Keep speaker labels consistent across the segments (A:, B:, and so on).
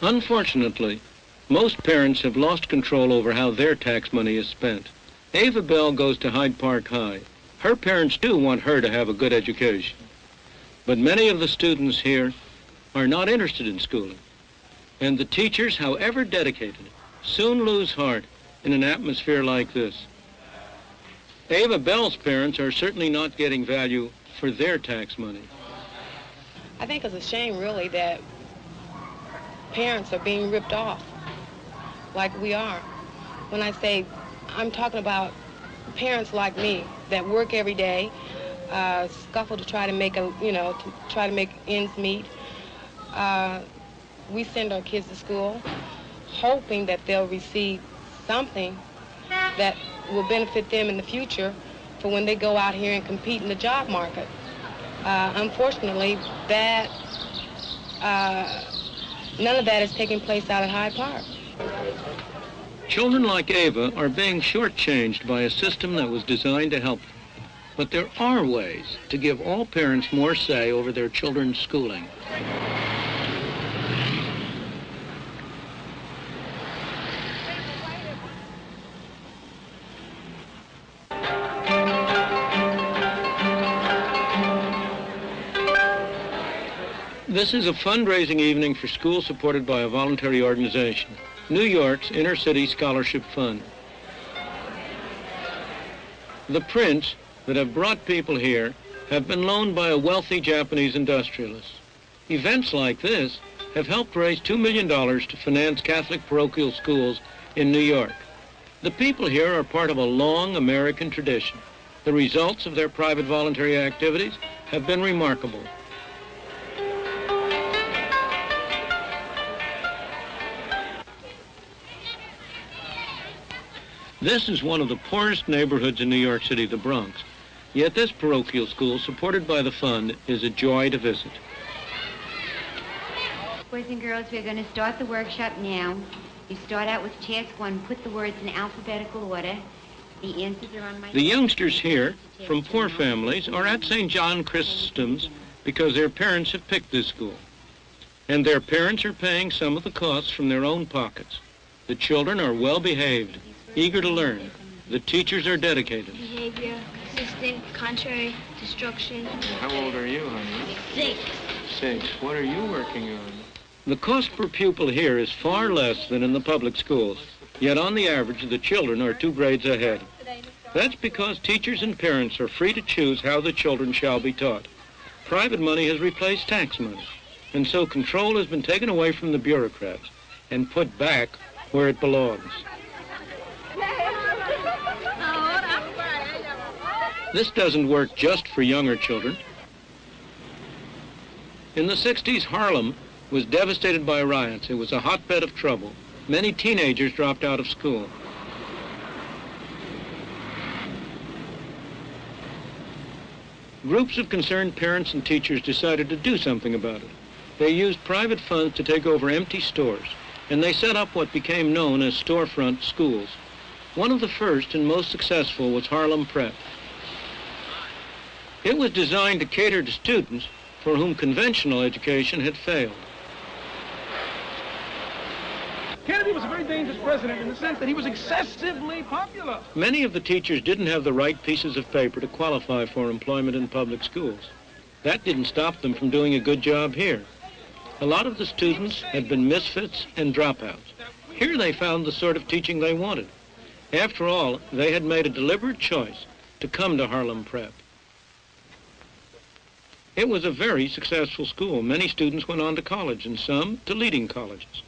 A: Unfortunately, most parents have lost control over how their tax money is spent. Ava Bell goes to Hyde Park High. Her parents do want her to have a good education. But many of the students here are not interested in schooling. And the teachers, however dedicated, soon lose heart in an atmosphere like this. Ava Bell's parents are certainly not getting value for their tax money.
B: I think it's a shame, really, that parents are being ripped off like we are. When I say, I'm talking about parents like me that work every day, scuffle to try to make ends meet. We send our kids to school hoping that they'll receive something that will benefit them in the future for when they go out here and compete in the job market. Unfortunately, none of that is taking place out at Hyde Park.
A: Children like Ava are being shortchanged by a system that was designed to help them. But there are ways to give all parents more say over their children's schooling. This is a fundraising evening for schools supported by a voluntary organization, New York's Inner City Scholarship Fund. The prints that have brought people here have been loaned by a wealthy Japanese industrialist. Events like this have helped raise $2 million to finance Catholic parochial schools in New York. The people here are part of a long American tradition. The results of their private voluntary activities have been remarkable. This is one of the poorest neighborhoods in New York City, the Bronx. Yet this parochial school, supported by the fund, is a joy to visit.
C: Boys and girls, we're going to start the workshop now. You start out with task 1, put the words in alphabetical order. The answers are on my...
A: The youngsters here, from poor families, are at St. John Chrysostom's because their parents have picked this school. And their parents are paying some of the costs from their own pockets. The children are well behaved, eager to learn. The teachers are dedicated.
D: Behavior, consistent, contrary, destruction.
A: How old are you, honey?
D: 6.
A: 6. What are you working on? The cost per pupil here is far less than in the public schools. Yet on the average, the children are 2 grades ahead. That's because teachers and parents are free to choose how the children shall be taught. Private money has replaced tax money. And so control has been taken away from the bureaucrats and put back where it belongs. This doesn't work just for younger children. In the 60s, Harlem was devastated by riots. It was a hotbed of trouble. Many teenagers dropped out of school. Groups of concerned parents and teachers decided to do something about it. They used private funds to take over empty stores, and they set up what became known as storefront schools. One of the first and most successful was Harlem Prep. It was designed to cater to students for whom conventional education had failed.
E: Kennedy was a very dangerous president in the sense that he was excessively popular.
A: Many of the teachers didn't have the right pieces of paper to qualify for employment in public schools. That didn't stop them from doing a good job here. A lot of the students had been misfits and dropouts. Here they found the sort of teaching they wanted. After all, they had made a deliberate choice to come to Harlem Prep. It was a very successful school. Many students went on to college, and some to leading colleges.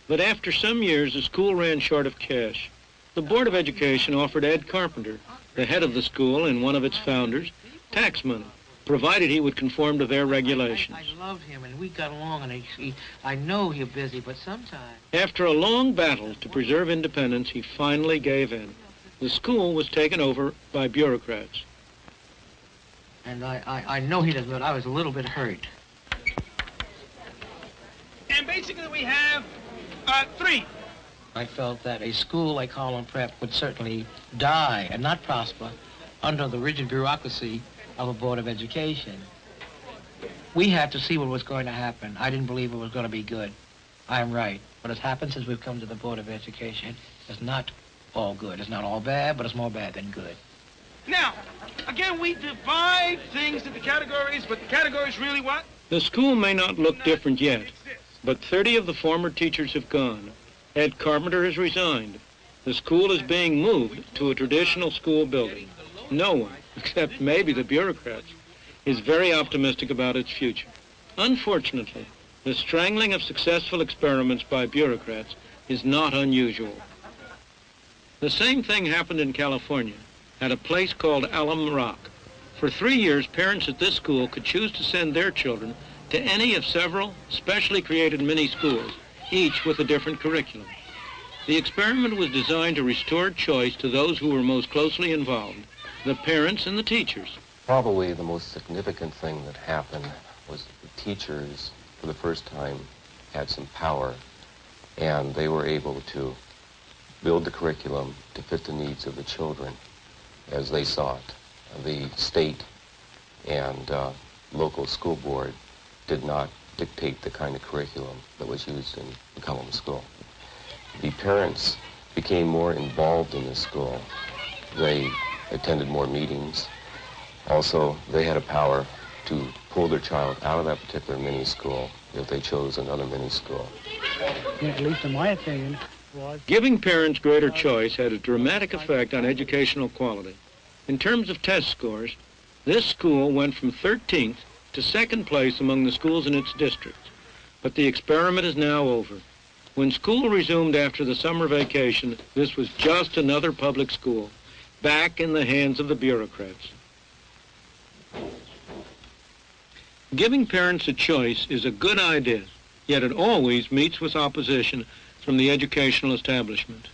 A: But after some years, the school ran short of cash. The Board of Education offered Ed Carpenter, the head of the school and one of its founders, tax money, provided he would conform to their regulations.
F: I loved him, and we got along, and I know he's busy, but sometimes...
A: After a long battle to preserve independence, he finally gave in. The school was taken over by bureaucrats.
F: And I know he doesn't, but I was a little bit hurt.
E: And basically we have 3.
F: I felt that a school like Harlem Prep would certainly die and not prosper under the rigid bureaucracy of a Board of Education. We had to see what was going to happen. I didn't believe it was going to be good. I'm right. What has happened since we've come to the Board of Education is not all good. It's not all bad, but it's more bad than good.
E: Now, again, we divide things into categories, but the categories really what?
A: The school may not look different yet, but 30 of the former teachers have gone. Ed Carpenter has resigned. The school is being moved to a traditional school building. No one, except maybe the bureaucrats, is very optimistic about its future. Unfortunately, the strangling of successful experiments by bureaucrats is not unusual. The same thing happened in California at a place called Alum Rock. For 3 years, parents at this school could choose to send their children to any of several specially created mini-schools, each with a different curriculum. The experiment was designed to restore choice to those who were most closely involved, the parents and the teachers.
G: Probably the most significant thing that happened was that the teachers, for the first time, had some power, and they were able to build the curriculum to fit the needs of the children as they saw it. The state and local school board did not dictate the kind of curriculum that was used in the Cullum School. The parents became more involved in the school. They attended more meetings. Also, they had a power to pull their child out of that particular mini-school if they chose another mini-school.
H: At least in my opinion, was...
A: Giving parents greater choice had a dramatic effect on educational quality. In terms of test scores, this school went from 13th to second place among the schools in its district. But the experiment is now over. When school resumed after the summer vacation, this was just another public school, back in the hands of the bureaucrats. Giving parents a choice is a good idea, yet it always meets with opposition from the educational establishment.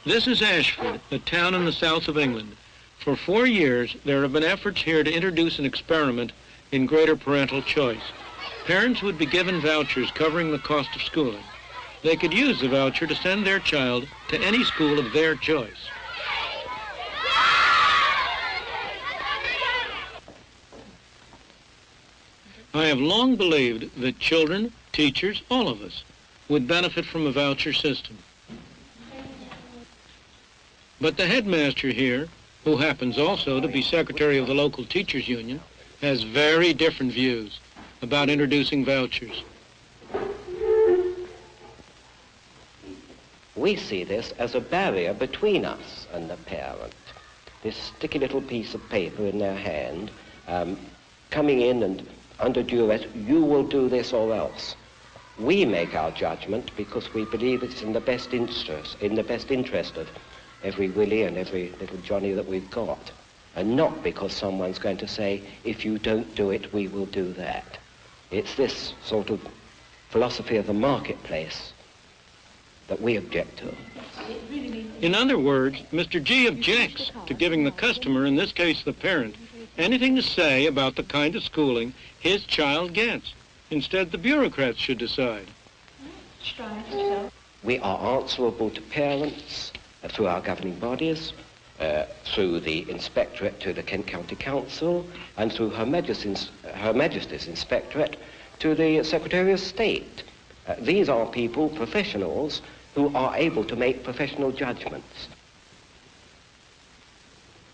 A: This is Ashford, a town in the south of England. For 4 years, there have been efforts here to introduce an experiment in greater parental choice. Parents would be given vouchers covering the cost of schooling. They could use the voucher to send their child to any school of their choice. I have long believed that children, teachers, all of us, would benefit from a voucher system. But the headmaster here, who happens also to be secretary of the local teachers union, has very different views about introducing vouchers.
I: We see this as a barrier between us and the parent. This sticky little piece of paper in their hand, coming in and under duress, you will do this or else. We make our judgment because we believe it's in the best interest of every Willie and every little Johnny that we've got, and not because someone's going to say, if you don't do it, we will do that. It's this sort of philosophy of the marketplace that we object to.
A: In other words, Mr. G objects to giving the customer, in this case the parent, anything to say about the kind of schooling his child gets. Instead, the bureaucrats should decide.
I: We are answerable to parents through our governing bodies, through the Inspectorate to the Kent County Council, and through Her Majesty's Inspectorate to the Secretary of State. These are people, professionals, who are able to make professional judgments.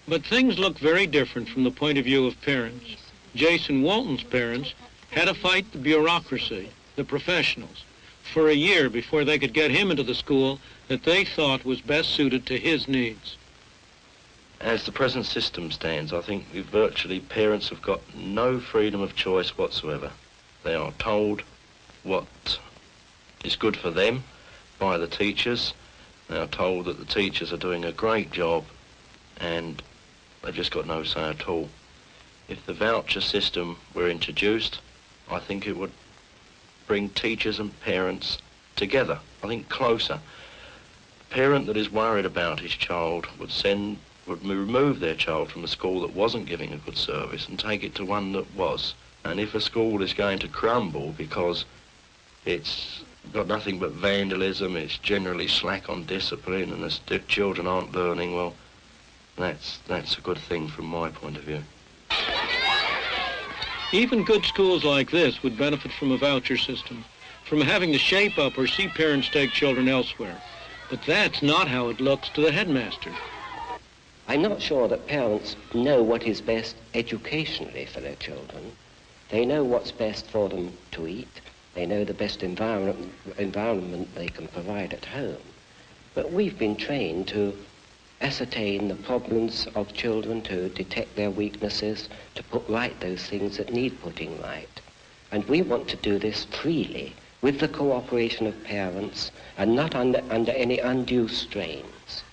A: But things look very different from the point of view of parents. Jason Walton's parents had to fight the bureaucracy, the professionals, for a year before they could get him into the school that they thought was best suited to his needs.
J: As the present system stands, I think virtually parents have got no freedom of choice whatsoever. They are told what is good for them by the teachers. They are told that the teachers are doing a great job, and they've just got no say at all. If the voucher system were introduced, I think it would bring teachers and parents together, I think closer. A parent that is worried about his child would remove their child from a school that wasn't giving a good service and take it to one that was. And if a school is going to crumble because it's got nothing but vandalism, it's generally slack on discipline, and the children aren't learning, well, that's a good thing from my point of view.
A: Even good schools like this would benefit from a voucher system, from having to shape up or see parents take children elsewhere. But that's not how it looks to the headmaster.
I: I'm not sure that parents know what is best educationally for their children. They know what's best for them to eat. They know the best environment they can provide at home. But we've been trained to ascertain the problems of children, to detect their weaknesses, to put right those things that need putting right. And we want to do this freely, with the cooperation of parents, and not under any undue strains.